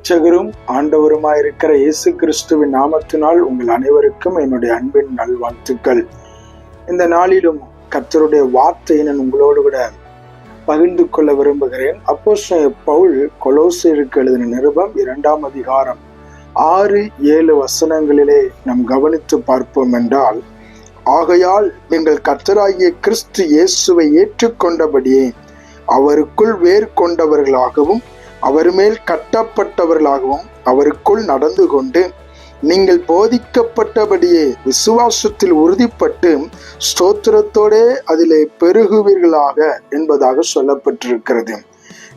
இரட்சகரும் ஆண்டவருமாயிருக்கிற இயேசு கிறிஸ்துவின் நாமத்தினால் உங்கள் அனைவருக்கும் என்னுடைய அன்பின் நல்வாழ்த்துக்கள். இந்த நாளிலும் கர்த்தருடைய வார்த்தையை நான் உங்களோடு கூட பகிர்ந்து கொள்ள விரும்புகிறேன். அப்போஸ்தலன் பவுல் கொலோசியருக்கு எழுதின நிருபம் 2ஆம் அதிகாரம் 6-7 வசனங்களிலே நாம் கவனித்து பார்ப்போம் என்றால், ஆகையால் நீங்கள் கர்த்தராகிய கிறிஸ்து இயேசுவை ஏற்றுக்கொண்டபடியே அவருக்குள் வேர் கொண்டவர்களாகவும் அவர் மேல் கட்டப்பட்டவர்களாகவும் அவருக்குள் நடந்து கொண்டு நீங்கள் போதிக்கப்பட்டபடியே விசுவாசத்தில் உறுதிப்பட்டு ஸ்தோத்திரத்தோடே அதிலே பெருகுவீர்களாக என்பதாக சொல்லப்பட்டிருக்கிறது.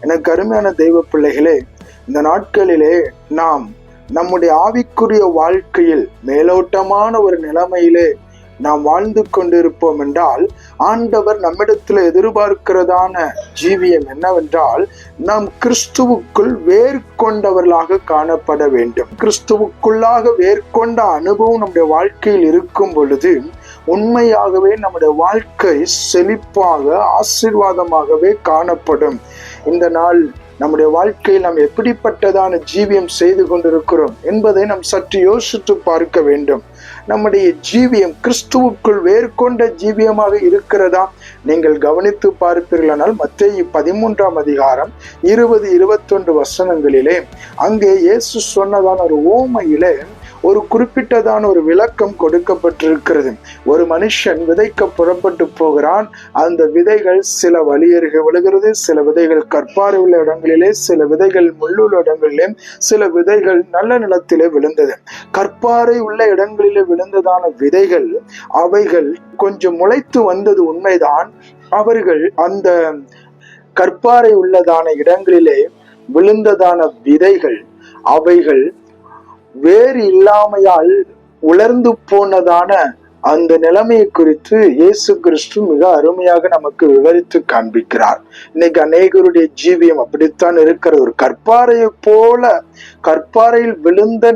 எனக்கு அருமையான தெய்வ பிள்ளைகளே, இந்த நாட்களிலே நாம் நம்முடைய ஆவிக்குரிய வாழ்க்கையில் மேலோட்டமான ஒரு நிலைமையிலே நாம் வாழ்ந்து கொண்டிருப்போம் என்றால், ஆண்டவர் நம்மிடத்தில் எதிர்பார்க்கிறதான ஜீவியம் என்னவென்றால், நாம் கிறிஸ்துவுக்குள் வேர் கொண்டவர்களாக காணப்பட வேண்டும். கிறிஸ்துவுக்குள்ளாக வேர் கொண்ட அனுபவம் நம்முடைய வாழ்க்கையில் இருக்கும் பொழுது உண்மையாகவே நம்முடைய வாழ்க்கை செழிப்பாக ஆசீர்வாதமாகவே காணப்படும். இந்த நாள் நம்முடைய வாழ்க்கையில் நாம் எப்படிப்பட்டதான ஜீவியம் செய்து கொண்டிருக்கிறோம் என்பதை நாம் சற்று யோசித்து பார்க்க வேண்டும். நம்முடைய ஜீவியம் கிறிஸ்துவுக்குள் வேர் கொண்ட ஜீவியமாக இருக்கிறதா? நீங்கள் கவனித்து பார்ப்பீர்களானால் மத்தேயு 13ஆம் அதிகாரம் 20-21 வசனங்களிலே அங்கே இயேசு சொன்னதான ஒரு ஓமையிலே ஒரு குறிப்பிட்டதான ஒரு விளக்கம் கொடுக்கப்பட்டிருக்கிறது. ஒரு மனுஷன் விதைக்க புறப்பட்டு போகிறான். அந்த விதைகள் சில வழியருகே விழுகிறது, சில விதைகள் கற்பாறை உள்ள இடங்களிலே, சில விதைகள் முள்ளுள்ள இடங்களிலே, சில விதைகள் நல்ல நிலத்திலே விழுந்தது. கற்பாறை உள்ள இடங்களிலே விழுந்ததான விதைகள் அவைகள் கொஞ்சம் முளைத்து வந்தது உண்மைதான். அவர்கள் அந்த கற்பாறை உள்ளதான இடங்களிலே விழுந்ததான விதைகள் அவைகள் வேறு இல்லாமையால் உலர்ந்து போனதான அந்த நிலைமையை குறித்து இயேசு கிறிஸ்து மிக அருமையாக நமக்கு விவரித்து காண்பிக்கிறார். இன்னைக்கு அநேகருடைய ஜீவியம் அப்படித்தான் இருக்கிறது. ஒரு கற்பாறையை போல, கற்பாறையில் விழுந்த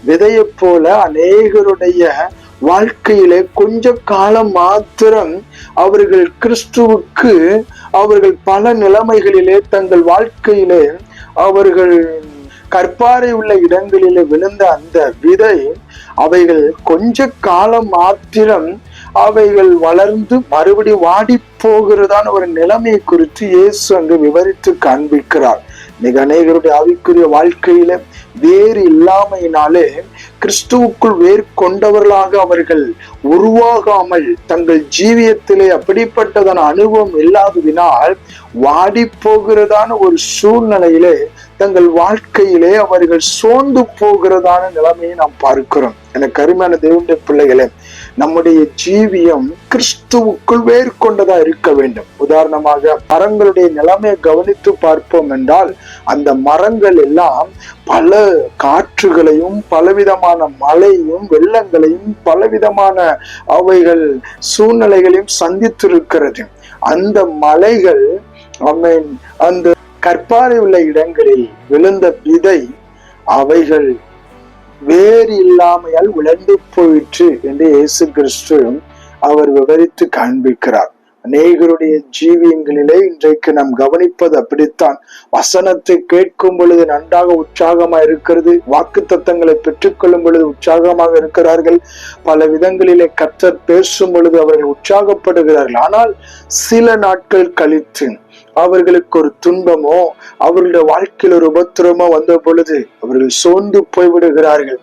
விதையை போல அநேகருடைய வாழ்க்கையிலே கொஞ்ச காலம் மாத்திரம் அவர்கள் கிறிஸ்துவுக்கு அவர்கள் பல நிலைமைகளிலே தங்கள் வாழ்க்கையிலே அவர்கள் கற்பாறை உள்ள இடங்களிலே விழுந்த அந்த விதை அவைகள் கொஞ்ச காலம் மாத்திரம் அவைகள் வளர்ந்து மறுபடி வாடி போகிறதான ஒரு நிலைமையை குறித்து இயேசு அங்கு விவரித்து காண்பிக்கிறார். மிக அநேகருடைய ஆவிக்குரிய வாழ்க்கையில வேறு இல்லாமையினாலே கிறிஸ்துவுக்குள் வேர் கொண்டவர்களாக அவர்கள் உருவாகாமல் தங்கள் ஜீவியத்திலே அப்படிப்பட்டதான அனுபவம் இல்லாததினால் வாடி போகிறதான ஒரு சூழ்நிலையிலே தங்கள் வாழ்க்கையிலே அவர்கள் சோர்ந்து போகிறதான நிலைமையை நாம் பார்க்கிறோம். எனக்கு அருமையான தேவனுடைய பிள்ளைகளே, நம்முடைய ஜீவியம் கிறிஸ்துவுக்குள் வேர் கொண்டதா இருக்க வேண்டும். உதாரணமாக மரங்களுடைய நிலைமையை கவனித்து பார்ப்போம் என்றால், அந்த மரங்கள் எல்லாம் பல காற்றுகளையும் பலவிதமான மழையும் வெள்ளங்களையும் பலவிதமான அவைகள் சூழ்நிலைகளையும் சந்தித்திருக்கிறது. அந்த மலைகள் அந்த கற்பாறை உள்ள இடங்களில் விழுந்த விதை அவைகள் வேறு இல்லாமையால் உலர்ந்து போயிற்று என்று இயேசு கிறிஸ்து அவர் விவரித்து காண்பிக்கிறார். அநேகருடைய ஜீவியங்களிலே இன்றைக்கு நாம் கவனிப்பது அப்படித்தான். வசனத்தை கேட்கும் பொழுது நன்றாக உற்சாகமாக இருக்கிறது, வாக்கு தத்தங்களை பெற்றுக்கொள்ளும் பொழுது உற்சாகமாக இருக்கிறார்கள், பல விதங்களிலே கர்த்தர் பேசும் பொழுது அவர்கள் உற்சாகப்படுகிறார்கள். ஆனால் சில நாட்கள் கழித்து அவர்களுக்கு ஒரு துன்பமோ அவர்களுடைய வாழ்க்கையில் ஒரு உபத்திரமோ வந்த பொழுது அவர்கள் சோர்ந்து போய்விடுகிறார்கள்.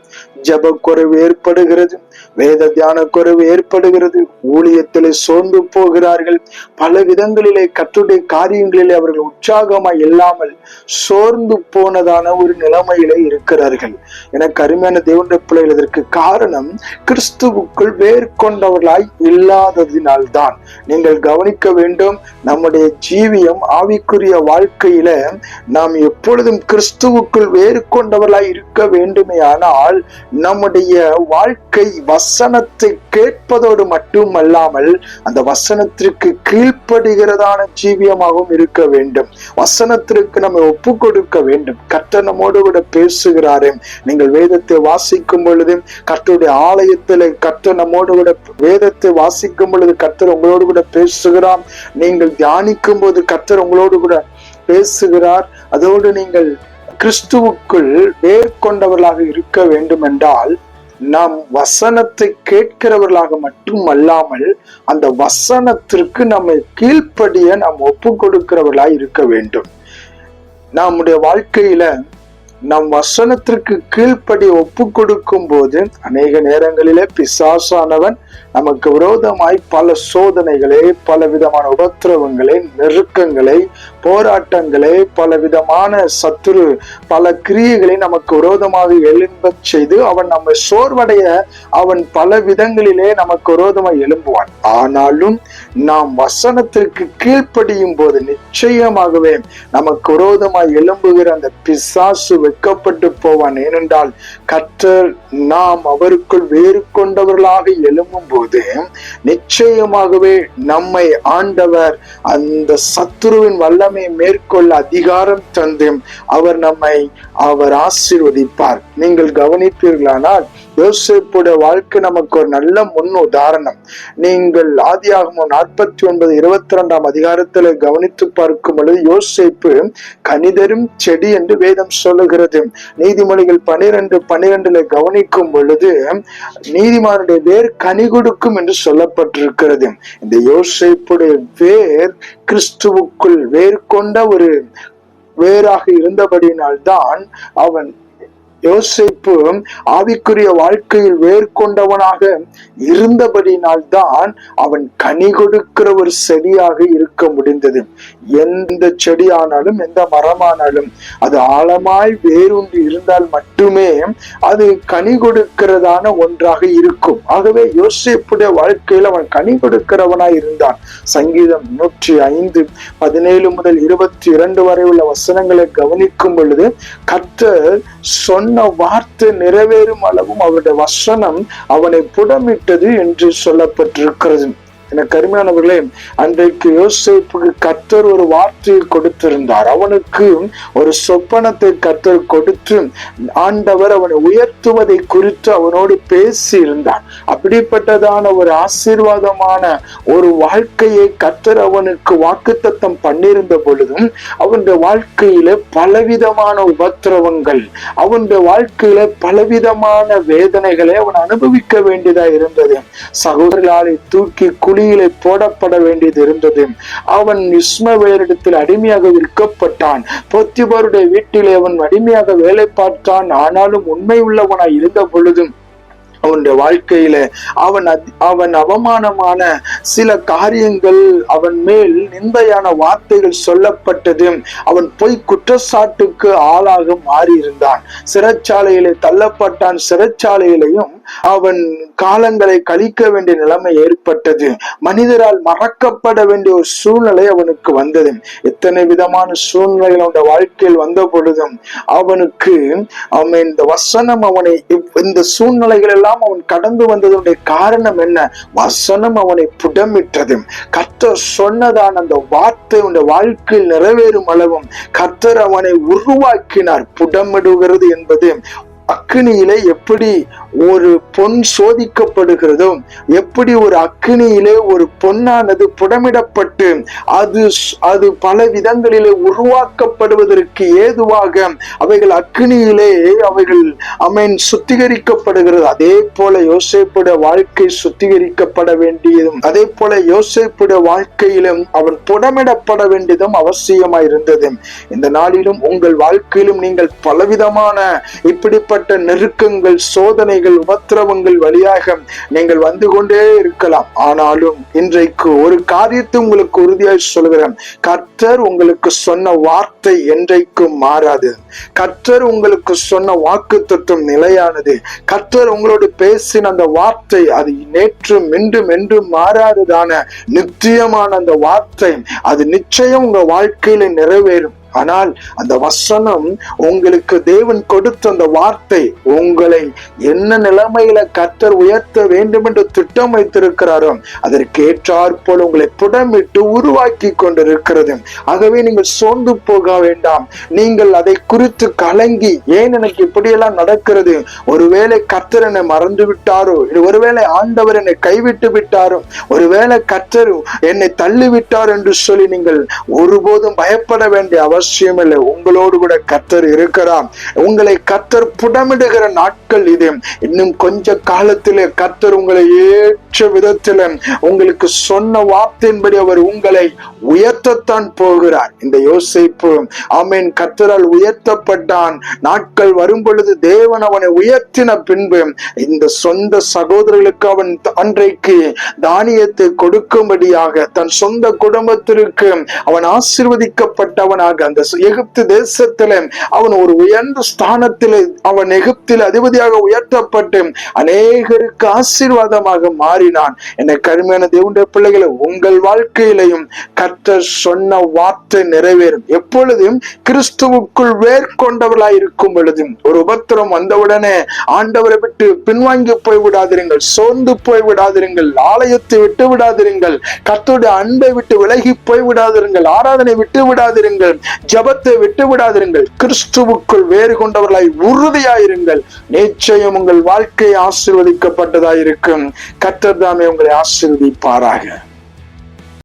ஜப குறைவு ஏற்படுகிறது, வேத தியான குறைவு ஏற்படுகிறது, ஊழியத்திலே சோர்ந்து போகிறார்கள். பல விதங்களிலே கர்த்தருடைய காரியங்களிலே அவர்கள் உற்சாகமாய் இல்லாமல் சோர்ந்து போனதான ஒரு நிலைமையிலே இருக்கிறார்கள். எனக்கு அருமையான தேவனுடைய பிள்ளைகள், இதற்கு காரணம் கிறிஸ்துவுக்குள் வேர் கொண்டவர்களாய் இல்லாததினால்தான். நீங்கள் கவனிக்க வேண்டும், நம்முடைய ஜீவியம் ஆவிக்குரிய வாழ்க்கையில நாம் எப்பொழுதும் கிறிஸ்துவுக்குள் வேறு கொண்டவர்களாய் இருக்க வேண்டுமே. ஆனால் நம்முடைய வாழ்க்கை வசனத்தை கேட்பதோடு மட்டுமல்லாமல் அந்த வசனத்திற்கு கீழ்ப்படுகிறதான ஜீவியமாகவும் இருக்க வேண்டும். வசனத்திற்கு நம்ம ஒப்பு கொடுக்க வேண்டும். கர்த்தர் நம்மோடு கூட பேசுகிறாரே. நீங்கள் வேதத்தை வாசிக்கும் பொழுது கர்த்தருடைய ஆலயத்தில் கர்த்தர் நம்மோடு கூட வேதத்தை வாசிக்கும் பொழுது கர்த்தர் உங்களோடு கூட பேசுகிறார். நீங்கள் தியானிக்கும் போது கர்த்தர் உங்களோடு கூட பேசுகிறார். அதோடு நீங்கள் கிறிஸ்துவுக்குள் வேர் கொண்டவர்களாக இருக்க வேண்டும் என்றால் நாம் வசனத்தை கேட்கிறவர்களாக மட்டும் அல்லாமல் அந்த வசனத்திற்கு நம்மை கீழ்ப்படிய நாம் ஒப்பு கொடுக்கிறவர்களாக இருக்க வேண்டும். நம்முடைய வாழ்க்கையில நம் வசனத்திற்கு கீழ்ப்படி ஒப்பு கொடுக்கும் போது அநேக நேரங்களிலே பிசாசானவன் நமக்கு விரோதமாய் பல சோதனைகளை, பல விதமான உபத்திரவங்களை, நெருக்கங்களை, போராட்டங்களை, பல விதமான சத்துரு பல கிரியைகளை நமக்கு விரோதமாக எழும்ப செய்து அவன் நம்மை சோர்வடைய அவன் பல விதங்களிலே நமக்கு விரோதமாக எழும்புவான். ஆனாலும் நாம் வசனத்திற்கு கீழ்ப்படியும் போது நிச்சயமாகவே நமக்கு விரோதமாய் எழும்புகிற அந்த பிசாசு வெட்கப்பட்டு போவான். ஏனென்றால் கர்த்தர் நாம் அவருக்குள் வேறு கொண்டவர்களாக எழும்பும் போது நிச்சயமாகவே நம்மை ஆண்டவர் அந்த சத்துருவின் வல்லமை மேற்கொள்ள அதிகாரம் தந்து அவர் ஆசீர்வதிப்பார். நீங்கள் கவனிப்பீர்களானால் யோசேப்புடைய வாழ்க்கை நமக்கு ஒரு நல்ல முன் உதாரணம். நீங்கள் ஆதியாகமம் 49:22 அதிகாரத்தில் கவனித்து பார்க்கும் பொழுது யோசேப்பு கனிதரும் செடி என்று வேதம் சொல்லுகிறது. நீதிமொழிகள் 12:12 கவனிக்கும் பொழுது நீதிமானுடைய வேர் கனி கொடுக்கும் என்று சொல்லப்பட்டிருக்கிறது. இந்த யோசேப்புடைய வேர் கிறிஸ்துவுக்குள் வேர் கொண்ட ஒரு வேறாக இருந்தபடியினால்தான் அவன் யோசேப்பு ஆவிக்குரிய வாழ்க்கையில் வேர்கொண்டவனாக இருந்தபடினால்தான் அவன் கனி கொடுக்கிற ஒரு செடியாக இருக்க முடிந்தது. எந்த செடியானாலும் எந்த மரமானாலும் அது ஆழமாய் வேரூன்றி இருந்தால் மட்டுமே அது கனி கொடுக்கிறதான ஒன்றாக இருக்கும். ஆகவே யோசேப்புடைய வாழ்க்கையில் அவன் கனி கொடுக்கிறவனாய் இருந்தான். சங்கீதம் 105:17 முதல் 22 வரை உள்ள வசனங்களை கவனிக்கும் பொழுது கர்த்தர் சொன்ன வார்த்தை நிறைவேறும் அளவும் அவருடைய வசனம் அவனை புடமிட்டது என்று சொல்லப்பட்டிருக்கிறது. எனக்கு அருமையானவர்களே, அன்றைக்கு யோசேப்புக்கு கர்த்தர் ஒரு வார்த்தையை கொடுத்திருந்தார். அவனுக்கு ஒரு சொப்பனத்தை கர்த்தர் கொடுத்து ஆண்டவர் அவனை உயர்த்துவதை குறித்து அவனோடு பேசி இருந்தார். அப்படிப்பட்டதான ஒரு ஆசீர்வாதமான ஒரு வாழ்க்கையை கர்த்தர் அவனுக்கு வாக்குத்தத்தம் பண்ணியிருந்த பொழுதும் அவனுடைய வாழ்க்கையில பலவிதமான உபத்திரவங்கள், அவனுடைய வாழ்க்கையில பலவிதமான வேதனைகளை அவன் அனுபவிக்க வேண்டியதா இருந்தது. சகோதரர்களை தூக்கி குழியிலே போடப்பட வேண்டியது இருந்தது. அவன் இஸ்மவேலிடத்தில் அடிமையாக விற்கப்பட்டான். போத்திபாருடைய வீட்டிலே அவன் அடிமையாக வேலை பார்த்தான். ஆனாலும் உண்மை உள்ளவனாய் இருந்த பொழுதும் அவனுடைய வாழ்க்கையில அவன் அவமானமான சில காரியங்கள், அவன் மேல் நிந்தையான வார்த்தைகள் சொல்லப்பட்டது. அவன் பொய் குற்றச்சாட்டுக்கு ஆளாக மாறி இருந்தான். சிறைச்சாலையிலே தள்ளப்பட்டான். சிறைச்சாலையிலையும் அவன் காலங்களை கழிக்க வேண்டிய நிலைமை ஏற்பட்டது. மனிதரால் மறக்கப்பட வேண்டிய ஒரு சூழ்நிலை அவனுக்கு வந்தது. எத்தனை விதமான சூழ்நிலைகள் அவனுடைய வாழ்க்கையில் வந்த பொழுதும் அவனுக்கு இந்த வசனம் அவனை இந்த சூழ்நிலைகள் எல்லாம் அவன் கடந்து வந்ததனுடைய காரணம் என்ன? வசனம் அவனை புடமிட்டது. கர்த்தர் சொன்னதான் அந்த வார்த்தை உடைய வாழ்க்கையில் நிறைவேறும் அளவும் கர்த்தர் அவனை உருவாக்கினார். புடமிடுகிறது என்பது அக்கினியிலே எப்படி ஒரு பொன் சோதிக்கப்படுகிறதோ, எப்படி ஒரு அக்கினியிலே ஒரு பொன்னானது புடமிடப்பட்டு அது பல விதங்களிலே உருவாக்கப்படுவதற்கு ஏதுவாக அவைகள் அக்கினியிலே சுத்திகரிக்கப்படுகிறது. அதே போல யோசேப்புடைய வாழ்க்கை சுத்திகரிக்கப்பட வேண்டியதும், அதே போல யோசேப்புடைய வாழ்க்கையிலும் அவன் புடமிடப்பட வேண்டியதும் அவசியமாயிருந்தது. இந்த நாளிலும் உங்கள் வாழ்க்கையிலும் நீங்கள் பலவிதமான இப்படிப்பட்ட நெருக்கங்கள், சோதனைகள், உபத்திரவங்கள் வழியாக நீங்கள் வந்து கொண்டே இருக்கலாம். ஆனாலும் இன்றைக்கு ஒரு காரியத்தை உங்களுக்கு உறுதியாக சொல்கிறேன். கர்த்தர் உங்களுக்கு சொன்ன வார்த்தை என்றைக்கும் மாறாது. கர்த்தர் உங்களுக்கு சொன்ன வாக்குத்தத்தம் நிலையானது. கர்த்தர் உங்களோடு பேசின அந்த வார்த்தை அது நேற்றும் இன்றும் என்றும் மாறாததான நித்தியமான அந்த வார்த்தை அது நிச்சயம் உங்க வாழ்க்கையில நிறைவேறும். ஆனால் அந்த வசனம் உங்களுக்கு தேவன் கொடுத்த அந்த வார்த்தை உங்களை என்ன நிலைமையில கர்த்தர் உயர்த்த வேண்டும் என்று திட்டம் வைத்திருக்கிறாரோ அதற்கு ஏற்றாற் போல உங்களை புடமிட்டு உருவாக்கி கொண்டிருக்கிறது. ஆகவே நீங்கள் சோர்ந்து போக வேண்டாம். நீங்கள் அதை குறித்து கலங்கி ஏன் எனக்கு இப்படியெல்லாம் நடக்கிறது, ஒருவேளை கர்த்தர் என்னை மறந்து விட்டாரோ, ஒருவேளை ஆண்டவர் என்னை கைவிட்டு விட்டாரோ, ஒருவேளை கர்த்தர் என்னை தள்ளி விட்டார் என்று சொல்லி நீங்கள் ஒருபோதும் பயப்பட வேண்டிய அவசியம் அவசியம் இல்லை. உங்களோடு கூட கர்த்தர் இருக்கிறார். உங்களை கர்த்தர் புடமிடுகிற நாட்கள் இது. இன்னும் கொஞ்ச காலத்திலே கர்த்தர் உங்களை ஏற்ற விதத்தில் உங்களுக்கு சொன்ன வார்த்தையின்படி அவர் உங்களை உயர்த்தத்தான் போகிறார். இந்த யோசேப்பு ஆமென் கர்த்தரால் உயர்த்தப்பட்டான். நாட்கள் வரும் பொழுது தேவன் அவனை உயர்த்தின பின்பு இந்த சொந்த சகோதரர்களுக்கு அவன் அன்றைக்கு தானியத்தை கொடுக்கும்படியாக தன் சொந்த குடும்பத்திற்கு அவன் ஆசீர்வதிக்கப்பட்டவனாக அந்த எகிப்து தேசத்திலே அவன் ஒரு உயர்ந்த ஸ்தானத்திலே அவன் எகிப்தில் அதிபதியாக உயர்த்தப்பட்டு அநேகருக்கு ஆசீர்வாதமாக மாறினான். என்னை கருமையான தேவனுடைய பிள்ளைகளை, உங்கள் வாழ்க்கையிலையும் கர்த்தர் சொன்ன வார்த்தை நிறைவேறும். எப்பொழுதும் கிறிஸ்துவுக்குள் வேர்கொண்டவர்களாய் இருக்கும் பொழுதும் ஒரு உபத்திரம் வந்தவுடனே ஆண்டவரை விட்டு பின்வாங்கி போய் விடாதிருங்கள், சோர்ந்து போய் விடாதிருங்கள், ஆலயத்தை விட்டு விடாதிருங்கள், கர்த்தருடைய அன்பை விட்டு விலகி போய் விடாதிருங்கள், ஆராதனை விட்டு விடாதிருங்கள், ஜபத்தை விட்டு விடாதிருங்கள். கிறிஸ்துவுக்குள் வேறு கொண்டவர்களாய் உறுதியாயிருங்கள். நிச்சயம் உங்கள் வாழ்க்கை ஆசீர்வதிக்கப்பட்டதாயிருக்கும். கர்த்தர் தாமே உங்களை ஆசீர்வதிப்பாராக.